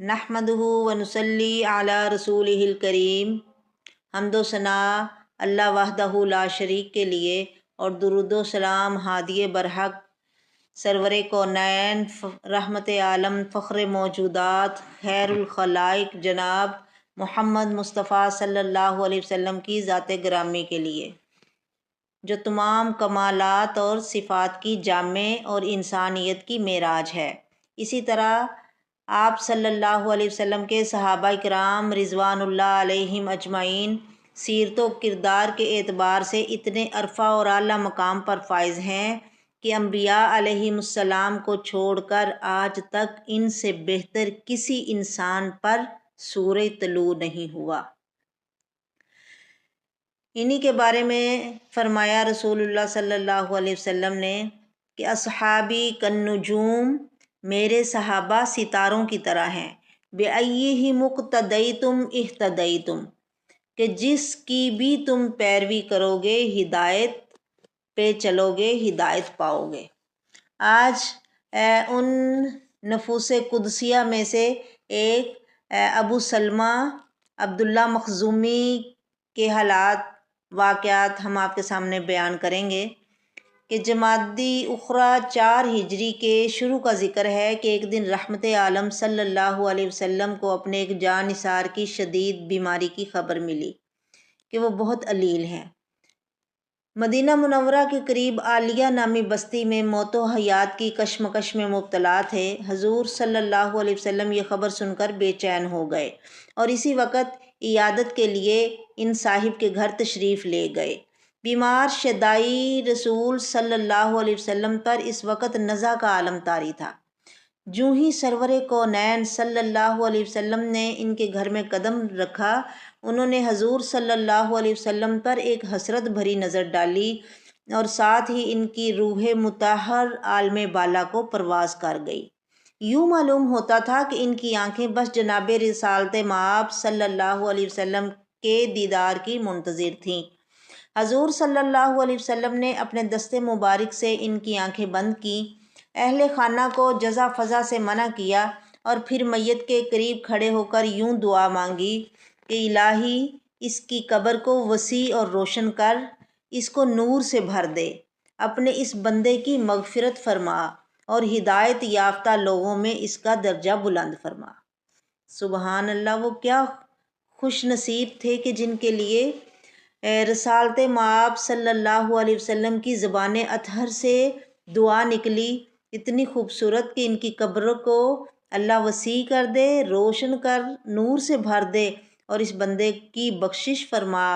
نحمدہ و نصلی علی رسولہ الکریم۔ حمد و ثناء اللہ وحدہ لا شریک کے لیے اور درود و سلام ہادی برحق سرور کونین رحمت عالم فخر موجودات خیر الخلائق جناب محمد مصطفیٰ صلی اللہ علیہ وسلم کی ذات گرامی کے لیے، جو تمام کمالات اور صفات کی جامع اور انسانیت کی معراج ہے۔ اسی طرح آپ صلی اللہ علیہ وسلم کے صحابہ کرام رضوان اللہ علیہم اجمعین سیرت و کردار کے اعتبار سے اتنے عرفہ اور اعلیٰ مقام پر فائز ہیں کہ انبیاء علیہم السلام کو چھوڑ کر آج تک ان سے بہتر کسی انسان پر سورج طلوع نہیں ہوا۔ انہی کے بارے میں فرمایا رسول اللہ صلی اللہ علیہ وسلم نے کہ اصحابی کالنجوم، میرے صحابہ ستاروں کی طرح ہیں، بِأَيِّهِمُ اقْتَدَيْتُمْ اهْتَدَيْتُمْ، کہ جس کی بھی تم پیروی کرو گے ہدایت پہ چلو گے، ہدایت پاؤ گے۔ آج ان نفوس قدسیہ میں سے ایک ابو سلمہ عبداللہ مخزومی کے حالات واقعات ہم آپ کے سامنے بیان کریں گے کہ جمادی اخریٰ 4 ہجری کے شروع کا ذکر ہے کہ ایک دن رحمت عالم صلی اللہ علیہ وسلم کو اپنے ایک جاں نثار کی شدید بیماری کی خبر ملی کہ وہ بہت علیل ہیں۔ مدینہ منورہ کے قریب عالیہ نامی بستی میں موت و حیات کی کشمکش میں مبتلا تھے۔ حضور صلی اللہ علیہ وسلم یہ خبر سن کر بے چین ہو گئے اور اسی وقت عیادت کے لیے ان صاحب کے گھر تشریف لے گئے۔ بیمار شدائی رسول صلی اللہ علیہ وسلم پر اس وقت نزع کا عالم طاری تھا۔ جوں ہی سرور کونین صلی اللہ علیہ وسلم نے ان کے گھر میں قدم رکھا، انہوں نے حضور صلی اللہ علیہ وسلم پر ایک حسرت بھری نظر ڈالی اور ساتھ ہی ان کی روح مطہر عالم بالا کو پرواز کر گئی۔ یوں معلوم ہوتا تھا کہ ان کی آنکھیں بس جناب رسالت مآب صلی اللہ علیہ وسلم کے دیدار کی منتظر تھیں۔ حضور صلی اللہ علیہ وسلم نے اپنے دست مبارک سے ان کی آنکھیں بند کیں، اہل خانہ کو جزا فضا سے منع کیا اور پھر میت کے قریب کھڑے ہو کر یوں دعا مانگی کہ الہی اس کی قبر کو وسیع اور روشن کر، اس کو نور سے بھر دے، اپنے اس بندے کی مغفرت فرما اور ہدایت یافتہ لوگوں میں اس کا درجہ بلند فرما۔ سبحان اللہ، وہ کیا خوش نصیب تھے کہ جن کے لیے رسالت مآب صلی اللہ علیہ وسلم کی زبان اطہر سے دعا نکلی، اتنی خوبصورت کہ ان کی قبر کو اللہ وسیع کر دے، روشن کر، نور سے بھر دے اور اس بندے کی بخشش فرما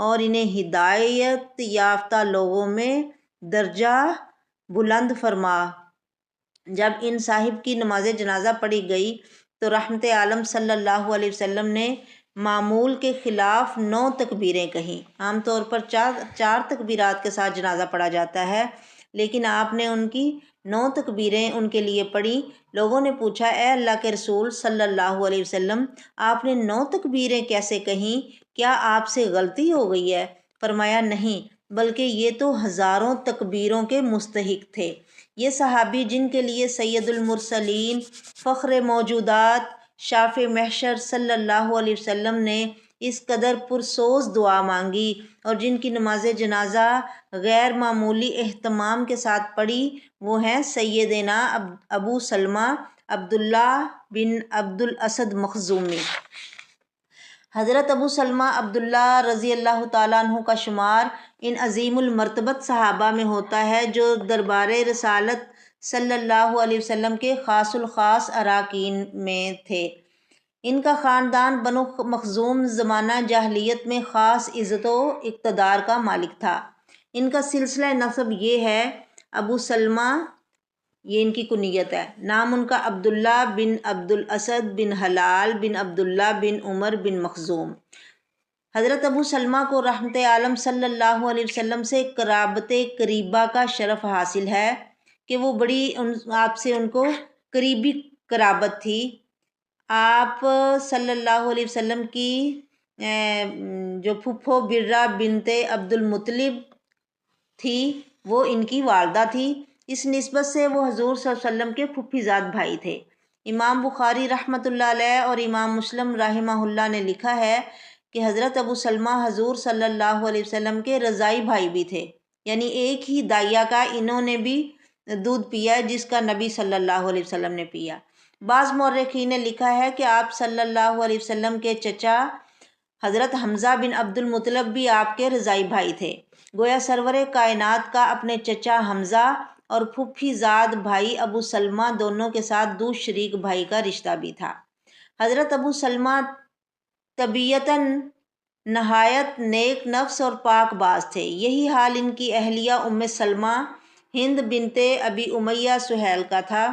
اور انہیں ہدایت یافتہ لوگوں میں درجہ بلند فرما۔ جب ان صاحب کی نماز جنازہ پڑھی گئی تو رحمت عالم صلی اللہ علیہ وسلم نے معمول کے خلاف 9 تکبیریں کہیں۔ عام طور پر 4 تکبیرات کے ساتھ جنازہ پڑھا جاتا ہے، لیکن آپ نے ان کی 9 تکبیریں ان کے لیے پڑھی۔ لوگوں نے پوچھا، اے اللہ کے رسول صلی اللہ علیہ وسلم، آپ نے 9 تکبیریں کیسے کہیں؟ کیا آپ سے غلطی ہو گئی ہے؟ فرمایا، نہیں، بلکہ یہ تو ہزاروں تکبیروں کے مستحق تھے۔ یہ صحابی جن کے لیے سید المرسلین فخر موجودات شافع محشر صلی اللہ علیہ وسلم نے اس قدر پرسوز دعا مانگی اور جن کی نماز جنازہ غیر معمولی اہتمام کے ساتھ پڑھی، وہ ہیں سیدنا ابو سلمہ عبداللہ بن عبد الاسد مخزومی۔ حضرت ابو سلمہ عبداللہ رضی اللہ تعالیٰ عنہ کا شمار ان عظیم المرتبت صحابہ میں ہوتا ہے جو دربار رسالت صلی اللہ علیہ وسلم کے خاص الخاص اراکین میں تھے۔ ان کا خاندان بنو مخزوم زمانہ جاہلیت میں خاص عزت و اقتدار کا مالک تھا۔ ان کا سلسلہ نسب یہ ہے، ابو سلمہ یہ ان کی کنیت ہے، نام ان کا عبداللہ بن عبد الاسد بن حلال بن عبداللہ بن عمر بن مخزوم۔ حضرت ابو سلمہ کو رحمت عالم صلی اللہ علیہ وسلم سے قرابت قریبہ کا شرف حاصل ہے کہ وہ بڑی آپ سے ان کو قریبی قرابت تھی۔ آپ صلی اللہ علیہ وسلم کی جو پھپھو برہ بنت عبد المطلب تھی وہ ان کی والدہ تھی۔ اس نسبت سے وہ حضور صلی اللہ علیہ وسلم کے پھوپھی زاد بھائی تھے۔ امام بخاری رحمۃ اللہ علیہ اور امام مسلم رحمہ اللہ نے لکھا ہے کہ حضرت ابو سلمہ حضور صلی اللہ علیہ وسلم کے رضائی بھائی بھی تھے، یعنی ایک ہی دائیا کا انہوں نے بھی دودھ پیا جس کا نبی صلی اللہ علیہ وسلم نے پیا۔ بعض مورخین نے لکھا ہے کہ آپ صلی اللہ علیہ وسلم کے چچا حضرت حمزہ بن عبد المطلب بھی آپ کے رضائی بھائی تھے۔ گویا سرور کائنات کا اپنے چچا حمزہ اور پھوپھی زاد بھائی ابو سلمہ دونوں کے ساتھ دو شریک بھائی کا رشتہ بھی تھا۔ حضرت ابو سلمہ طبیعتاً نہایت نیک نفس اور پاک باز تھے۔ یہی حال ان کی اہلیہ ام سلمہ ہند بنت ابی امیہ سہیل کا تھا۔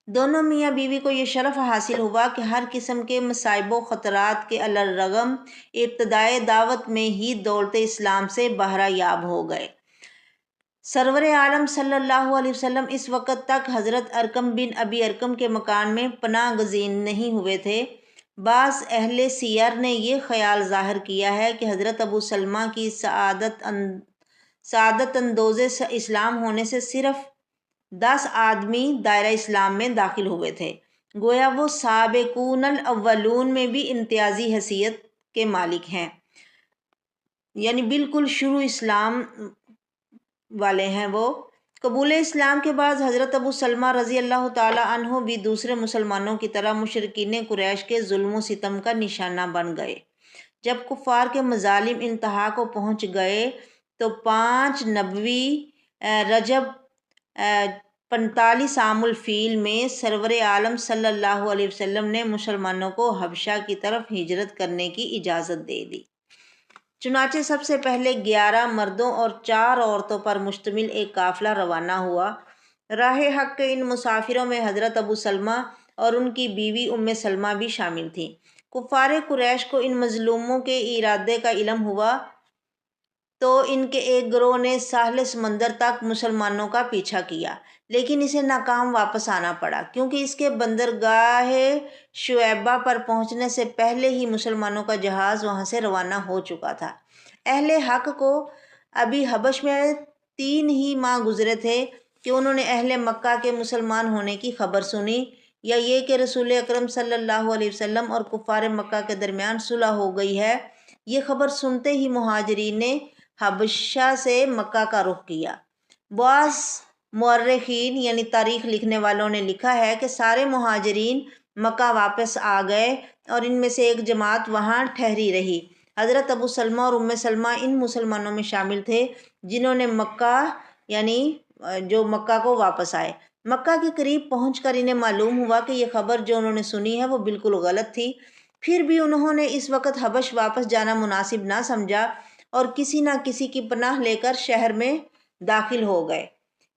دونوں میاں بیوی کو یہ شرف حاصل ہوا کہ ہر قسم کے مصائب و خطرات کے علی الرغم ابتدائے دعوت میں ہی دولت اسلام سے بہرہ یاب ہو گئے۔ سرور عالم صلی اللہ علیہ وسلم اس وقت تک حضرت ارقم بن ابی ارقم کے مکان میں پناہ گزین نہیں ہوئے تھے۔ بعض اہل سیر نے یہ خیال ظاہر کیا ہے کہ حضرت ابو سلمہ کی سعادت اندوز اسلام ہونے سے صرف 10 آدمی دائرہ اسلام میں داخل ہوئے تھے، گویا وہ سابقون الاولون میں بھی امتیازی حیثیت کے مالک ہیں، یعنی بالکل شروع اسلام والے ہیں وہ۔ قبول اسلام کے بعد حضرت ابو سلمہ رضی اللہ تعالی عنہ بھی دوسرے مسلمانوں کی طرح مشرکین قریش کے ظلم و ستم کا نشانہ بن گئے۔ جب کفار کے مظالم انتہا کو پہنچ گئے تو 5 نبوی رجب 45 عام الفیل میں سرور عالم صلی اللہ علیہ وسلم نے مسلمانوں کو حبشہ کی طرف ہجرت کرنے کی اجازت دے دی۔ چنانچہ سب سے پہلے 11 مردوں اور 4 عورتوں پر مشتمل ایک قافلہ روانہ ہوا۔ راہ حق کے ان مسافروں میں حضرت ابو سلمہ اور ان کی بیوی ام سلمہ بھی شامل تھیں۔ کفار قریش کو ان مظلوموں کے ارادے کا علم ہوا تو ان کے ایک گروہ نے ساحل سمندر تک مسلمانوں کا پیچھا کیا، لیکن اسے ناکام واپس آنا پڑا، کیونکہ اس کے بندرگاہ شعیبہ پر پہنچنے سے پہلے ہی مسلمانوں کا جہاز وہاں سے روانہ ہو چکا تھا۔ اہل حق کو ابھی حبش میں 3 ہی ماہ گزرے تھے کہ انہوں نے اہل مکہ کے مسلمان ہونے کی خبر سنی، یا یہ کہ رسول اکرم صلی اللہ علیہ وسلم اور کفار مکہ کے درمیان صلح ہو گئی ہے۔ یہ خبر سنتے ہی مہاجرین نے حبشہ سے مکہ کا رخ کیا۔ بعض مورخین یعنی تاریخ لکھنے والوں نے لکھا ہے کہ سارے مہاجرین مکہ واپس آ گئے اور ان میں سے ایک جماعت وہاں ٹھہری رہی۔ حضرت ابو سلمہ اور ام سلمہ ان مسلمانوں میں شامل تھے جنہوں نے مکہ یعنی جو مکہ کو واپس آئے۔ مکہ کے قریب پہنچ کر انہیں معلوم ہوا کہ یہ خبر جو انہوں نے سنی ہے وہ بالکل غلط تھی۔ پھر بھی انہوں نے اس وقت حبش واپس جانا مناسب نہ سمجھا اور کسی نہ کسی کی پناہ لے کر شہر میں داخل ہو گئے۔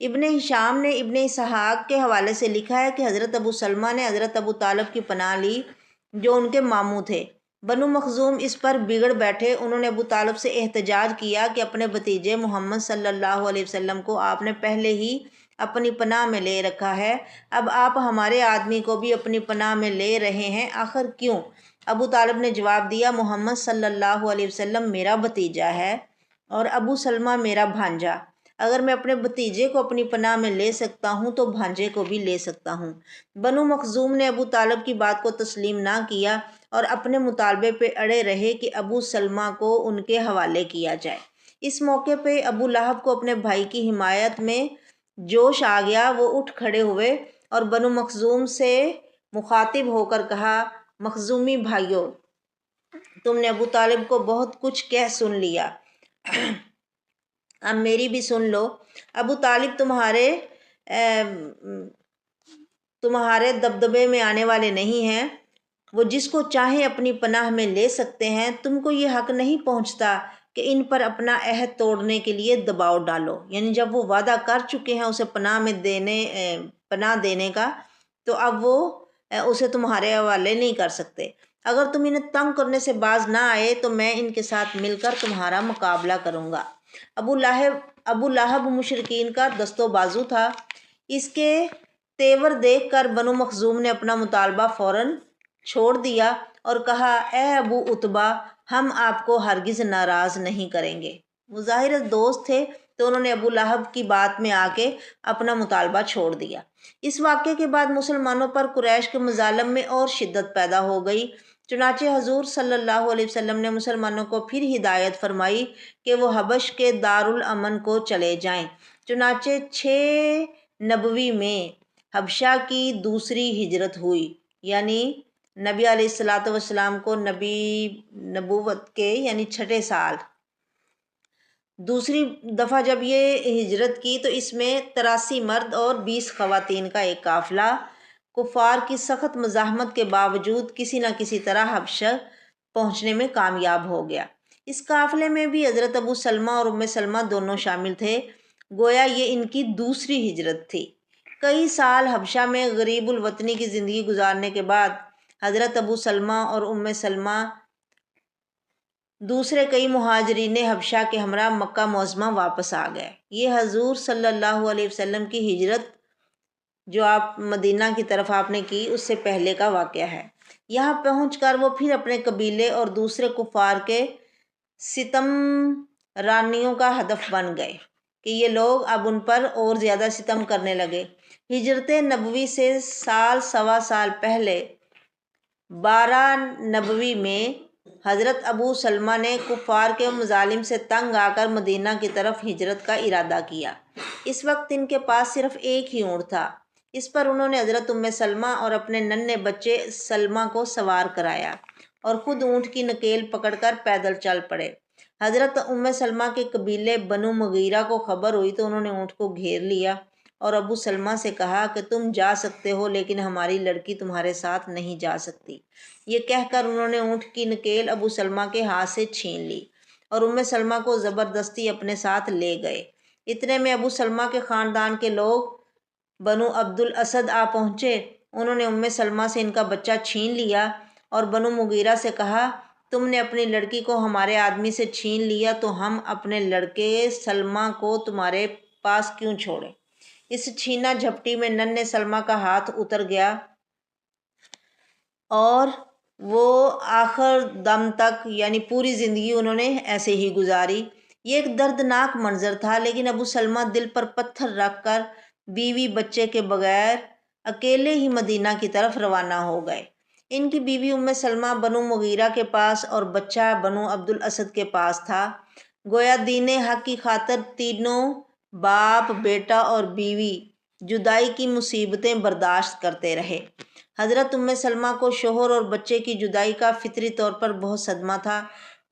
ابن ہشام نے ابن اسحاق کے حوالے سے لکھا ہے کہ حضرت ابو سلمہ نے حضرت ابو طالب کی پناہ لی جو ان کے ماموں تھے۔ بنو مخزوم اس پر بگڑ بیٹھے۔ انہوں نے ابو طالب سے احتجاج کیا کہ اپنے بھتیجے محمد صلی اللہ علیہ وسلم کو آپ نے پہلے ہی اپنی پناہ میں لے رکھا ہے، اب آپ ہمارے آدمی کو بھی اپنی پناہ میں لے رہے ہیں، آخر کیوں؟ ابو طالب نے جواب دیا، محمد صلی اللہ علیہ وسلم میرا بھتیجا ہے اور ابو سلمہ میرا بھانجا، اگر میں اپنے بھتیجے کو اپنی پناہ میں لے سکتا ہوں تو بھانجے کو بھی لے سکتا ہوں۔ بنو مخزوم نے ابو طالب کی بات کو تسلیم نہ کیا اور اپنے مطالبے پہ اڑے رہے کہ ابو سلمہ کو ان کے حوالے کیا جائے۔ اس موقع پہ ابو لہب کو اپنے بھائی کی حمایت میں جوش آ گیا، وہ اٹھ کھڑے ہوئے اور بنو مخزوم سے مخاطب ہو کر کہا، مخزومی بھائیو، تم نے ابو طالب کو بہت کچھ کہہ سن لیا، اب میری بھی سن لو۔ ابو طالب تمہارے دبدبے میں آنے والے نہیں ہیں، وہ جس کو چاہیں اپنی پناہ میں لے سکتے ہیں، تم کو یہ حق نہیں پہنچتا کہ ان پر اپنا عہد توڑنے کے لیے دباؤ ڈالو، یعنی جب وہ وعدہ کر چکے ہیں اسے پناہ دینے کا تو اب وہ اسے تمہارے حوالے نہیں کر سکتے۔ اگر تم انہیں تنگ کرنے سے باز نہ آئے تو میں ان کے ساتھ مل کر تمہارا مقابلہ کروں گا۔ ابو لہب مشرکین کا دست و بازو تھا۔ اس کے تیور دیکھ کر بنو مخزوم نے اپنا مطالبہ فوراً چھوڑ دیا اور کہا، اے ابو عتبہ، ہم آپ کو ہرگز ناراض نہیں کریں گے۔ وہ ظاہر دوست تھے تو انہوں نے ابو لہب کی بات میں آ کے اپنا مطالبہ چھوڑ دیا۔ اس واقعے کے بعد مسلمانوں پر قریش کے مظالم میں اور شدت پیدا ہو گئی۔ چنانچہ حضور صلی اللہ علیہ وسلم نے مسلمانوں کو پھر ہدایت فرمائی کہ وہ حبش کے دارالامن کو چلے جائیں۔ چنانچہ 6 نبوی میں حبشہ کی دوسری ہجرت ہوئی، یعنی نبی علیہ السلام کو نبوت کے یعنی 6 سال دوسری دفعہ جب یہ ہجرت کی تو اس میں 83 مرد اور 20 خواتین کا ایک قافلہ کفار کی سخت مزاحمت کے باوجود کسی نہ کسی طرح حبشہ پہنچنے میں کامیاب ہو گیا۔ اس قافلے میں بھی حضرت ابو سلمہ اور ام سلمہ دونوں شامل تھے، گویا یہ ان کی دوسری ہجرت تھی۔ کئی سال حبشہ میں غریب الوطنی کی زندگی گزارنے کے بعد حضرت ابو سلمہ اور ام سلمہ دوسرے کئی مہاجرین حبشہ کے ہمراہ مکہ معظمہ واپس آ گئے۔ یہ حضور صلی اللہ علیہ وسلم کی ہجرت جو آپ مدینہ کی طرف آپ نے کی اس سے پہلے کا واقعہ ہے۔ یہاں پہنچ کر وہ پھر اپنے قبیلے اور دوسرے کفار کے ستم رانیوں کا ہدف بن گئے کہ یہ لوگ اب ان پر اور زیادہ ستم کرنے لگے۔ ہجرت نبوی سے سوا سال پہلے 12 نبوی میں حضرت ابو سلمہ نے کفار کے مظالم سے تنگ آ کر مدینہ کی طرف ہجرت کا ارادہ کیا۔ اس وقت ان کے پاس صرف ایک ہی اونٹ تھا۔ اس پر انہوں نے حضرت ام سلمہ اور اپنے ننھے بچے سلمہ کو سوار کرایا اور خود اونٹ کی نکیل پکڑ کر پیدل چل پڑے۔ حضرت ام سلمہ کے قبیلے بنو مغیرہ کو خبر ہوئی تو انہوں نے اونٹ کو گھیر لیا اور ابو سلمہ سے کہا کہ تم جا سکتے ہو لیکن ہماری لڑکی تمہارے ساتھ نہیں جا سکتی۔ یہ کہہ کر انہوں نے اونٹ کی نکیل ابو سلمہ کے ہاتھ سے چھین لی اور ام سلمہ کو زبردستی اپنے ساتھ لے گئے۔ اتنے میں ابو سلمہ کے خاندان کے لوگ بنو عبد الاسد آ پہنچے۔ انہوں نے ام سلمہ سے ان کا بچہ چھین لیا اور بنو مغیرہ سے کہا تم نے اپنی لڑکی کو ہمارے آدمی سے چھین لیا تو ہم اپنے لڑکے سلمہ کو تمہارے پاس کیوں چھوڑیں۔ اس چھینا جھپٹی میں ننھے سلمہ کا ہاتھ اتر گیا اور وہ آخر دم تک یعنی پوری زندگی انہوں نے ایسے ہی گزاری۔ یہ ایک دردناک منظر تھا، لیکن ابو سلمہ دل پر پتھر رکھ کر بیوی بچے کے بغیر اکیلے ہی مدینہ کی طرف روانہ ہو گئے۔ ان کی بیوی ام سلمہ بنو مغیرہ کے پاس اور بچہ بنو عبد الاسد کے پاس تھا۔ گویا دین حق کی خاطر تینوں باپ، بیٹا اور بیوی جدائی کی مصیبتیں برداشت کرتے رہے۔ حضرت ام سلمہ کو شوہر اور بچے کی جدائی کا فطری طور پر بہت صدمہ تھا۔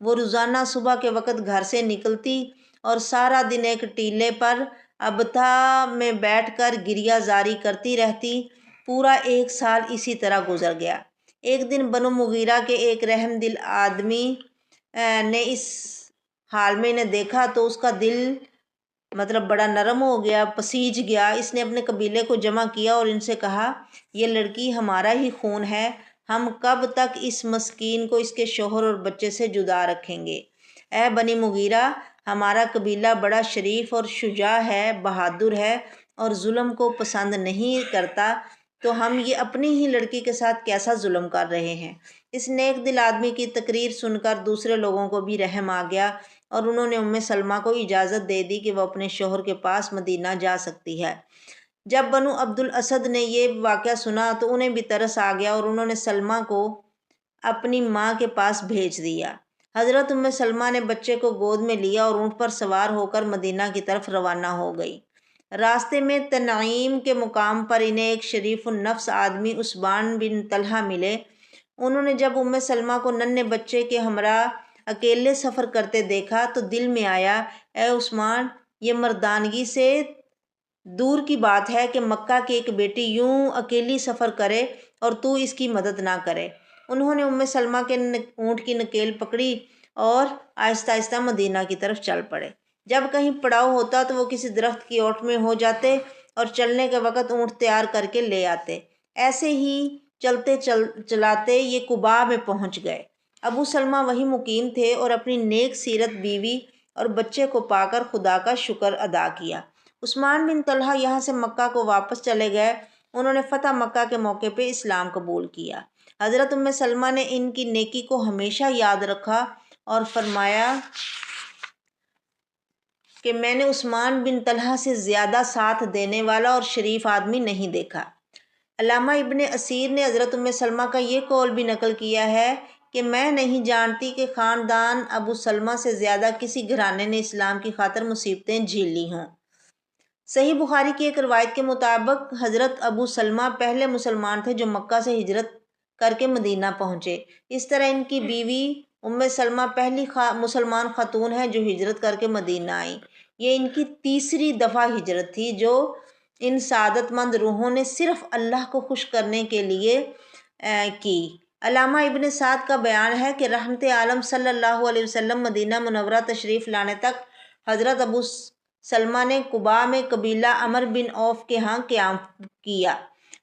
وہ روزانہ صبح کے وقت گھر سے نکلتی اور سارا دن ایک ٹیلے پر ابتھا میں بیٹھ کر گریہ زاری کرتی رہتی۔ پورا 1 سال اسی طرح گزر گیا۔ ایک دن بنو مغیرہ کے ایک رحم دل آدمی نے اس حال میں انہیں دیکھا تو اس کا دل بڑا نرم ہو گیا، پسیج گیا۔ اس نے اپنے قبیلے کو جمع کیا اور ان سے کہا یہ لڑکی ہمارا ہی خون ہے، ہم کب تک اس مسکین کو اس کے شوہر اور بچے سے جدا رکھیں گے؟ اے بنی مغیرہ، ہمارا قبیلہ بڑا شریف اور شجاع ہے، بہادر ہے اور ظلم کو پسند نہیں کرتا، تو ہم یہ اپنی ہی لڑکی کے ساتھ کیسا ظلم کر رہے ہیں؟ اس نیک دل آدمی کی تقریر سن کر دوسرے لوگوں کو بھی رحم آ گیا اور انہوں نے ام سلمہ کو اجازت دے دی کہ وہ اپنے شوہر کے پاس مدینہ جا سکتی ہے۔ جب بنو عبد الاسد نے یہ واقعہ سنا تو انہیں بھی ترس آ گیا اور انہوں نے سلمہ کو اپنی ماں کے پاس بھیج دیا۔ حضرت ام سلمہ نے بچے کو گود میں لیا اور اونٹ پر سوار ہو کر مدینہ کی طرف روانہ ہو گئی۔ راستے میں تنعیم کے مقام پر انہیں ایک شریف النفس آدمی عثمان بن طلحہ ملے۔ انہوں نے جب ام سلمہ کو ننھے بچے کے ہمراہ اکیلے سفر کرتے دیکھا تو دل میں آیا اے عثمان، یہ مردانگی سے دور کی بات ہے کہ مکہ کی ایک بیٹی یوں اکیلی سفر کرے اور تو اس کی مدد نہ کرے۔ انہوں نے ام سلمہ کے اونٹ کی نکیل پکڑی اور آہستہ آہستہ مدینہ کی طرف چل پڑے۔ جب کہیں پڑاؤ ہوتا تو وہ کسی درخت کی اوٹ میں ہو جاتے اور چلنے کے وقت اونٹ تیار کر کے لے آتے۔ ایسے ہی چلتے چلاتے یہ قباء میں پہنچ گئے۔ ابو سلمہ وہیں مقیم تھے اور اپنی نیک سیرت بیوی اور بچے کو پا کر خدا کا شکر ادا کیا۔ عثمان بن طلحہ یہاں سے مکہ کو واپس چلے گئے۔ انہوں نے فتح مکہ کے موقع پہ اسلام قبول کیا۔ حضرت ام سلمہ نے ان کی نیکی کو ہمیشہ یاد رکھا اور فرمایا کہ میں نے عثمان بن طلحہ سے زیادہ ساتھ دینے والا اور شریف آدمی نہیں دیکھا۔ علامہ ابن اسیر نے حضرت ام سلمہ کا یہ قول بھی نقل کیا ہے کہ میں نہیں جانتی کہ خاندان ابو سلمہ سے زیادہ کسی گھرانے نے اسلام کی خاطر مصیبتیں جھیل لی ہوں۔ صحیح بخاری کی ایک روایت کے مطابق حضرت ابو سلمہ پہلے مسلمان تھے جو مکہ سے ہجرت کر کے مدینہ پہنچے۔ اس طرح ان کی بیوی ام سلمہ پہلی مسلمان خاتون ہے جو ہجرت کر کے مدینہ آئیں۔ یہ ان کی تیسری دفعہ ہجرت تھی جو ان سعادت مند روحوں نے صرف اللہ کو خوش کرنے کے لیے کی۔ علامہ ابن سعد کا بیان ہے کہ رحمت عالم صلی اللہ علیہ وسلم مدینہ منورہ تشریف لانے تک حضرت ابو سلمہ نے قباء میں قبیلہ عمر بن عوف کے ہاں قیام کیا۔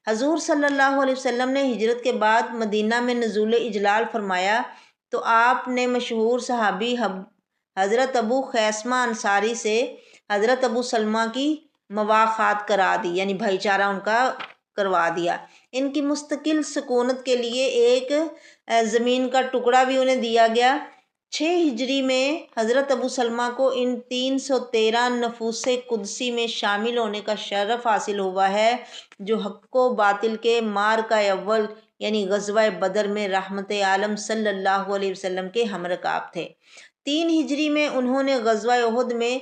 حضور صلی اللہ علیہ وسلم نے ہجرت کے بعد مدینہ میں نزول اجلال فرمایا تو آپ نے مشہور صحابی حضرت ابو خیثمہ انصاری سے حضرت ابو سلمہ کی مواخات کرا دی، یعنی بھائی چارہ ان کا کروا دیا۔ ان کی مستقل سکونت کے لیے ایک زمین کا ٹکڑا بھی انہیں دیا گیا۔ 6 ہجری میں حضرت ابو سلمہ کو ان 313 نفوس قدسی میں شامل ہونے کا شرف حاصل ہوا ہے جو حق و باطل کے معرکہ اول یعنی غزوہ بدر میں رحمت عالم صلی اللہ علیہ وسلم کے ہم رکاب تھے۔ 3 ہجری میں انہوں نے غزوہ احد میں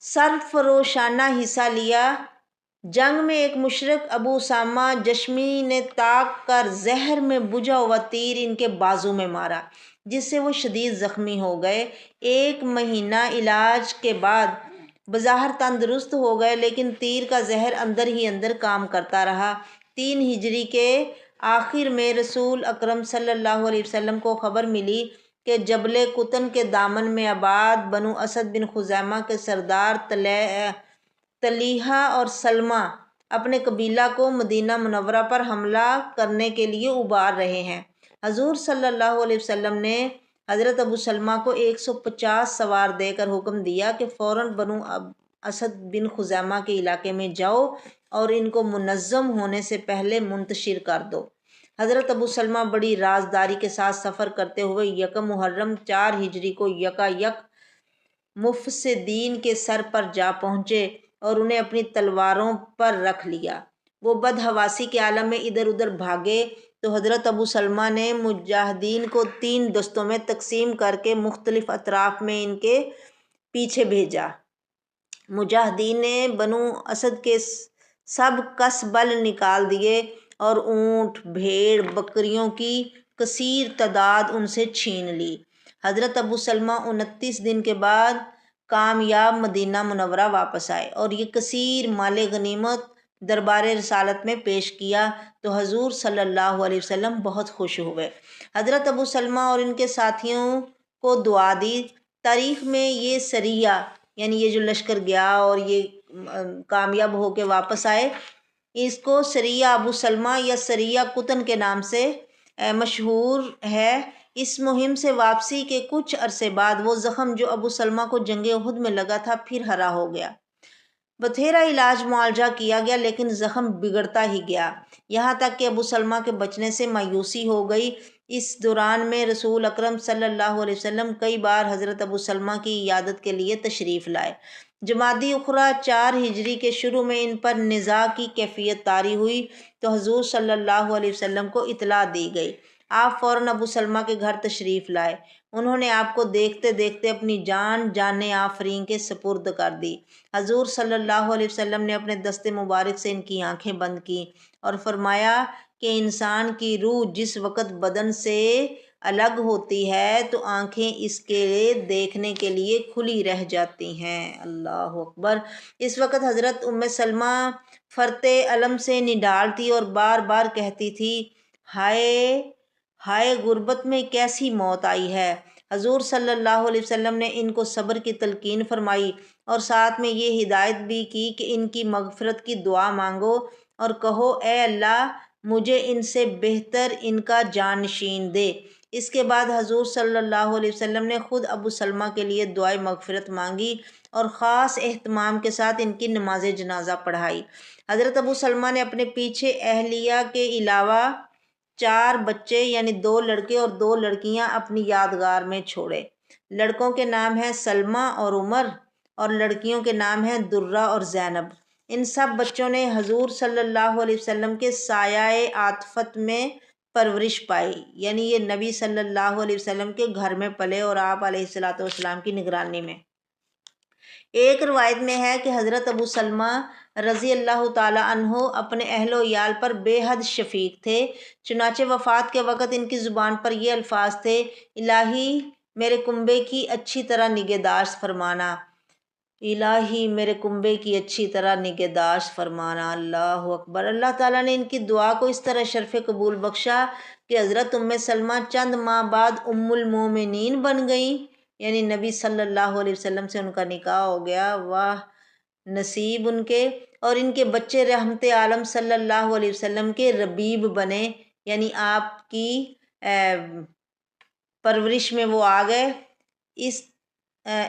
سرفروشانہ حصہ لیا۔ جنگ میں ایک مشرک ابو اسامہ جشمی نے طاق کر زہر میں بجھا ہوا تیر ان کے بازو میں مارا جس سے وہ شدید زخمی ہو گئے۔ 1 مہینہ علاج کے بعد بظاہر تندرست ہو گئے لیکن تیر کا زہر اندر ہی اندر کام کرتا رہا۔ 3 ہجری کے آخر میں رسول اکرم صلی اللہ علیہ وسلم کو خبر ملی کہ جبل قطن کے دامن میں آباد بنو اسد بن خزیمہ کے سردار طلیحہ اور سلمہ اپنے قبیلہ کو مدینہ منورہ پر حملہ کرنے کے لیے ابھار رہے ہیں۔ حضور صلی اللہ علیہ وسلم نے حضرت ابو سلمہ کو 150 سوار دے کر حکم دیا کہ فوراً بنو اسد بن خزیمہ کے علاقے میں جاؤ اور ان کو منظم ہونے سے پہلے منتشر کر دو۔ حضرت ابو سلمہ بڑی رازداری کے ساتھ سفر کرتے ہوئے 1 محرم 4 ہجری کو یکایک مفسدین کے سر پر جا پہنچے اور انہیں اپنی تلواروں پر رکھ لیا۔ وہ بدحواسی کے عالم میں ادھر ادھر بھاگے تو حضرت ابو سلمہ نے مجاہدین کو 3 دستوں میں تقسیم کر کے مختلف اطراف میں ان کے پیچھے بھیجا۔ مجاہدین نے بنو اسد کے سب کس بل نکال دیے اور اونٹ، بھیڑ، بکریوں کی کثیر تعداد ان سے چھین لی۔ حضرت ابو سلمہ 29 دن کے بعد کامیاب مدینہ منورہ واپس آئے اور یہ کثیر مال غنیمت دربار رسالت میں پیش کیا تو حضور صلی اللہ علیہ وسلم بہت خوش ہوئے۔ حضرت ابو سلمہ اور ان کے ساتھیوں کو دعا دی۔ تاریخ میں یہ سریہ یعنی یہ جو لشکر گیا اور یہ کامیاب ہو کے واپس آئے اس کو سریہ ابو سلمہ یا سریہ قطن کے نام سے مشہور ہے۔ اس مہم سے واپسی کے کچھ عرصے بعد وہ زخم جو ابو سلمہ کو جنگ احد میں لگا تھا پھر ہرا ہو گیا۔ بتھیرا علاج معالجہ کیا گیا لیکن زخم بگڑتا ہی گیا یہاں تک کہ ابو سلمہ کے بچنے سے مایوسی ہو گئی۔ اس دوران میں رسول اکرم صلی اللہ علیہ وسلم کئی بار حضرت ابو سلمہ کی عیادت کے لیے تشریف لائے۔ جمادی اخری 4 ہجری کے شروع میں ان پر نزاع کی کیفیت طاری ہوئی تو حضور صلی اللہ علیہ وسلم کو اطلاع دی گئی۔ آپ فوراً ابو سلمہ کے گھر تشریف لائے۔ انہوں نے آپ کو دیکھتے دیکھتے اپنی جان آفرین کے سپرد کر دی۔ حضور صلی اللہ علیہ وسلم نے اپنے دست مبارک سے ان کی آنکھیں بند کیں اور فرمایا کہ انسان کی روح جس وقت بدن سے الگ ہوتی ہے تو آنکھیں اس کے دیکھنے کے لیے کھلی رہ جاتی ہیں۔ اللہ اکبر۔ اس وقت حضرت ام سلمہ فرط علم سے نڈالتی اور بار بار کہتی تھی، ہائے ہائے غربت میں کیسی موت آئی ہے۔ حضور صلی اللہ علیہ وسلم نے ان کو صبر کی تلقین فرمائی اور ساتھ میں یہ ہدایت بھی کی کہ ان کی مغفرت کی دعا مانگو اور کہو اے اللہ مجھے ان سے بہتر ان کا جانشین دے۔ اس کے بعد حضور صلی اللہ علیہ وسلم نے خود ابو سلمہ کے لیے دعائے مغفرت مانگی اور خاص اہتمام کے ساتھ ان کی نماز جنازہ پڑھائی۔ حضرت ابو سلمہ نے اپنے پیچھے اہلیہ کے علاوہ 4 بچے یعنی 2 لڑکے اور 2 لڑکیاں اپنی یادگار میں چھوڑے۔ لڑکوں کے نام ہیں سلمہ اور عمر، اور لڑکیوں کے نام ہیں درہ اور زینب۔ ان سب بچوں نے حضور صلی اللہ علیہ وسلم کے سایہ عاطفت میں پرورش پائی، یعنی یہ نبی صلی اللہ علیہ وسلم کے گھر میں پلے اور آپ علیہ السلام کی نگرانی میں۔ ایک روایت میں ہے کہ حضرت ابو سلمہ رضی اللہ تعالی عنہ اپنے اہل و عیال پر بے حد شفیق تھے، چنانچہ وفات کے وقت ان کی زبان پر یہ الفاظ تھے: الہی میرے کنبے کی اچھی طرح نگہداشت فرمانا، الہی میرے کنبے کی اچھی طرح نگہداشت فرمانا۔ اللہ اکبر۔ اللہ تعالیٰ نے ان کی دعا کو اس طرح شرف قبول بخشا کہ حضرت سلمہ چند ماہ بعد ام المومنین بن گئیں، یعنی نبی صلی اللہ علیہ وسلم سے ان کا نکاح ہو گیا۔ واہ نصیب ان کے! اور ان کے بچے رحمت عالم صلی اللہ علیہ وسلم کے ربیب بنے، یعنی آپ کی پرورش میں وہ آ گئے۔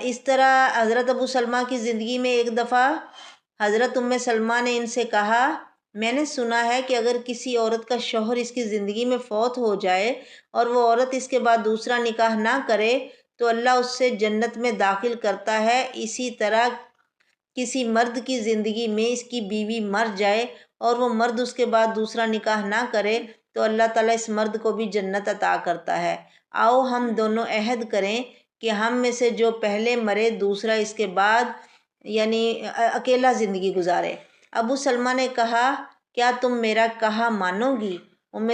اس طرح حضرت ابو سلمہ کی زندگی میں ایک دفعہ حضرت سلمہ نے ان سے کہا: میں نے سنا ہے کہ اگر کسی عورت کا شوہر اس کی زندگی میں فوت ہو جائے اور وہ عورت اس کے بعد دوسرا نکاح نہ کرے تو اللہ اس سے جنت میں داخل کرتا ہے۔ اسی طرح کسی مرد کی زندگی میں اس کی بیوی مر جائے اور وہ مرد اس کے بعد دوسرا نکاح نہ کرے تو اللہ تعالیٰ اس مرد کو بھی جنت عطا کرتا ہے۔ آؤ ہم دونوں عہد کریں کہ ہم میں سے جو پہلے مرے دوسرا اس کے بعد یعنی اکیلا زندگی گزارے۔ ابو سلمہ نے کہا: کیا تم میرا کہا مانو گی؟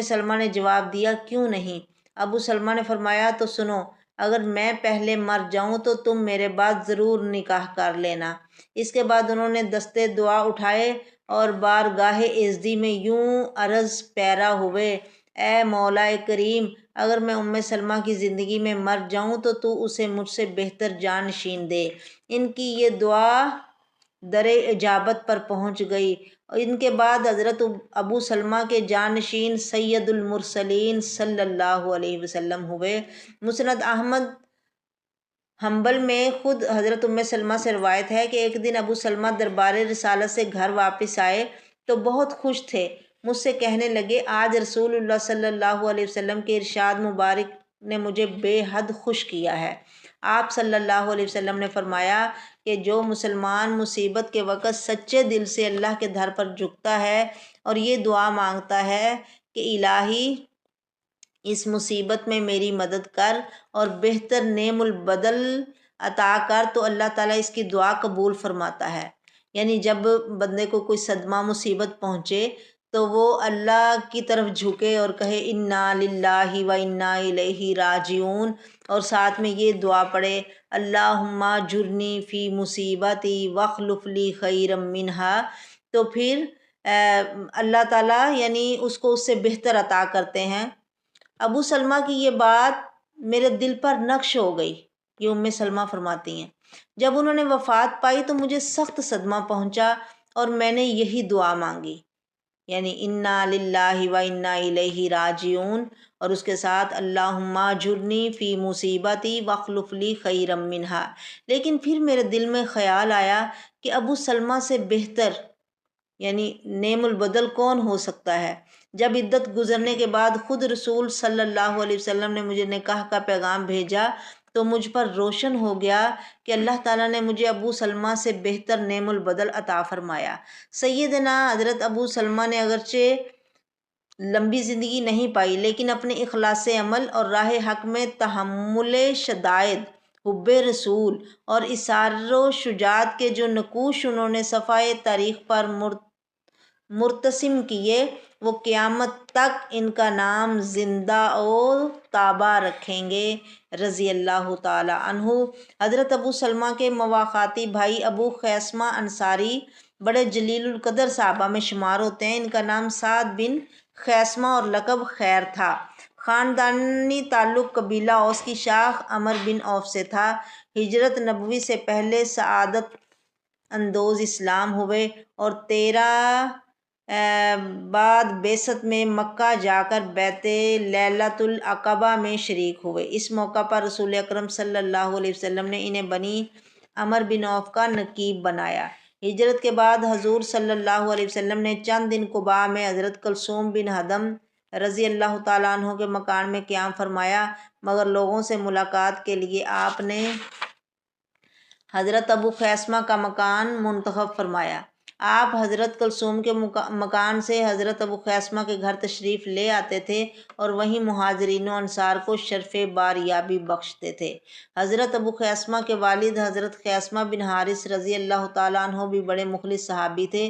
سلمہ نے جواب دیا: کیوں نہیں؟ ابو سلمہ نے فرمایا: تو سنو، اگر میں پہلے مر جاؤں تو تم میرے بعد ضرور نکاح کر لینا۔ اس کے بعد انہوں نے دستے دعا اٹھائے اور بارگاہ عزتی میں یوں عرض پیرا ہوئے: اے مولا کریم، اگر میں سلمہ کی زندگی میں مر جاؤں تو تو اسے مجھ سے بہتر جانشین دے۔ ان کی یہ دعا در اجابت پر پہنچ گئی۔ ان کے بعد حضرت ابو سلمہ کے جانشین سید المرسلین صلی اللہ علیہ وسلم ہوئے۔ مسند احمد حنبل میں خود حضرت سلمہ سے روایت ہے کہ ایک دن ابو سلمہ دربار رسالت سے گھر واپس آئے تو بہت خوش تھے۔ مجھ سے کہنے لگے: آج رسول اللہ صلی اللہ علیہ وسلم کے ارشاد مبارک نے مجھے بے حد خوش کیا ہے۔ آپ صلی اللہ علیہ وسلم نے فرمایا کہ جو مسلمان مصیبت کے وقت سچے دل سے اللہ کے در پر جھکتا ہے اور یہ دعا مانگتا ہے کہ الہی اس مصیبت میں میری مدد کر اور بہتر نعم البدل عطا کر، تو اللہ تعالیٰ اس کی دعا قبول فرماتا ہے۔ یعنی جب بندے کو کوئی صدمہ مصیبت پہنچے تو وہ اللہ کی طرف جھکے اور کہے: انا للہ و انا الیہ راجعون، اور ساتھ میں یہ دعا پڑھے: اللہم اجرنی فی مصیبتی واخلف لی خیرا منہا، تو پھر اللہ تعالیٰ یعنی اس کو اس سے بہتر عطا کرتے ہیں۔ ابو سلمہ کی یہ بات میرے دل پر نقش ہو گئی، یہ سلمہ فرماتی ہیں۔ جب انہوں نے وفات پائی تو مجھے سخت صدمہ پہنچا اور میں نے یہی دعا مانگی، یعنی انا للہ و انا الیہ راجعون، اور اس کے ساتھ اللہم اجرنی فی مصیبتی واخلف لی خیرا منہا۔ لیکن پھر میرے دل میں خیال آیا کہ ابو سلمہ سے بہتر یعنی نعم البدل کون ہو سکتا ہے؟ جب عدت گزرنے کے بعد خود رسول صلی اللہ علیہ وسلم نے مجھے نکاح کا پیغام بھیجا تو مجھ پر روشن ہو گیا کہ اللہ تعالیٰ نے مجھے ابو سلمہ سے بہتر نعم البدل عطا فرمایا۔ سیدنا حضرت ابو سلمہ نے اگرچہ لمبی زندگی نہیں پائی لیکن اپنے اخلاص عمل اور راہ حق میں تحمل شدائد، حب رسول اور اصرار و شجاعت کے جو نقوش انہوں نے صفحۂ تاریخ پر مرتسم کیے، وہ قیامت تک ان کا نام زندہ و تابع رکھیں گے۔ رضی اللہ تعالی عنہ۔ حضرت ابو سلمہ کے مواخاتی بھائی ابو خیثمہ انصاری بڑے جلیل القدر صحابہ میں شمار ہوتے ہیں۔ ان کا نام سعد بن خیثمہ اور لقب خیر تھا۔ خاندانی تعلق قبیلہ اوس کی شاخ عمر بن عوف سے تھا۔ ہجرت نبوی سے پہلے سعادت اندوز اسلام ہوئے اور 13 بعد بعثت میں مکہ جا کر بیعت لیلۃ العقبہ میں شریک ہوئے۔ اس موقع پر رسول اکرم صلی اللہ علیہ وسلم نے انہیں بنی عمر بن عوف کا نقیب بنایا۔ ہجرت کے بعد حضور صلی اللہ علیہ وسلم نے چند دن قباء میں حضرت کلثوم بن حدم رضی اللہ تعالیٰ عنہ کے مکان میں قیام فرمایا، مگر لوگوں سے ملاقات کے لیے آپ نے حضرت ابو خیثمہ کا مکان منتخب فرمایا۔ آپ حضرت کلثوم کے مکان سے حضرت ابو خیثمہ کے گھر تشریف لے آتے تھے اور وہیں مہاجرین و انصار کو شرف باریابی بخشتے تھے۔ حضرت ابو خیثمہ کے والد حضرت خیثمہ بن حارث رضی اللہ تعالیٰ عنہ بھی بڑے مخلص صحابی تھے۔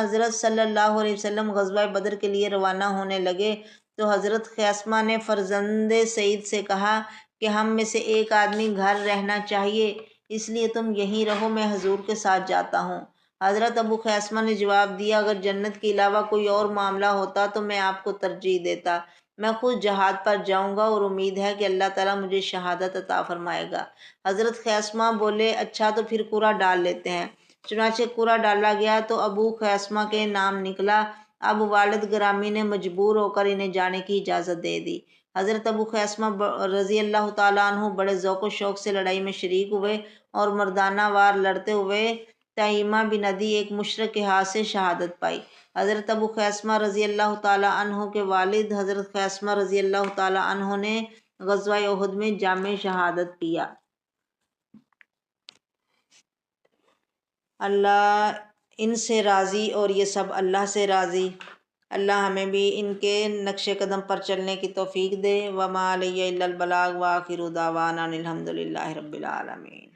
حضرت صلی اللہ علیہ وسلم غزوہ بدر کے لیے روانہ ہونے لگے تو حضرت خیثمہ نے فرزند سعید سے کہا کہ ہم میں سے ایک آدمی گھر رہنا چاہیے، اس لیے تم یہیں رہو، میں حضور کے ساتھ جاتا ہوں۔ حضرت ابو خیثمہ نے جواب دیا، اگر جنت کے علاوہ کوئی اور معاملہ ہوتا تو میں آپ کو ترجیح دیتا، میں خود جہاد پر جاؤں گا اور امید ہے کہ اللہ تعالیٰ مجھے شہادت عطا فرمائے گا۔ حضرت خیثمہ بولے، اچھا تو پھر قرعہ ڈال لیتے ہیں۔ چنانچہ قرعہ ڈالا گیا تو ابو خیثمہ کے نام نکلا۔ اب والد گرامی نے مجبور ہو کر انہیں جانے کی اجازت دے دی۔ حضرت ابو خیثمہ رضی اللہ تعالیٰ عنہ بڑے ذوق و شوق سے لڑائی میں شریک ہوئے اور مردانہ وار لڑتے ہوئے تیمہ بن عدی ایک مشرک کے ہاتھ سے شہادت پائی۔ حضرت ابو خیثمہ رضی اللہ تعالیٰ عنہ کے والد حضرت خیثمہ رضی اللہ تعالیٰ عنہ نے غزوہ احد میں جامع شہادت پیا۔ اللہ ان سے راضی اور یہ سب اللہ سے راضی۔ اللہ ہمیں بھی ان کے نقش قدم پر چلنے کی توفیق دے۔ وما علیہ الا البلاغ وآخر دعوانا الحمد للہ رب العالمین۔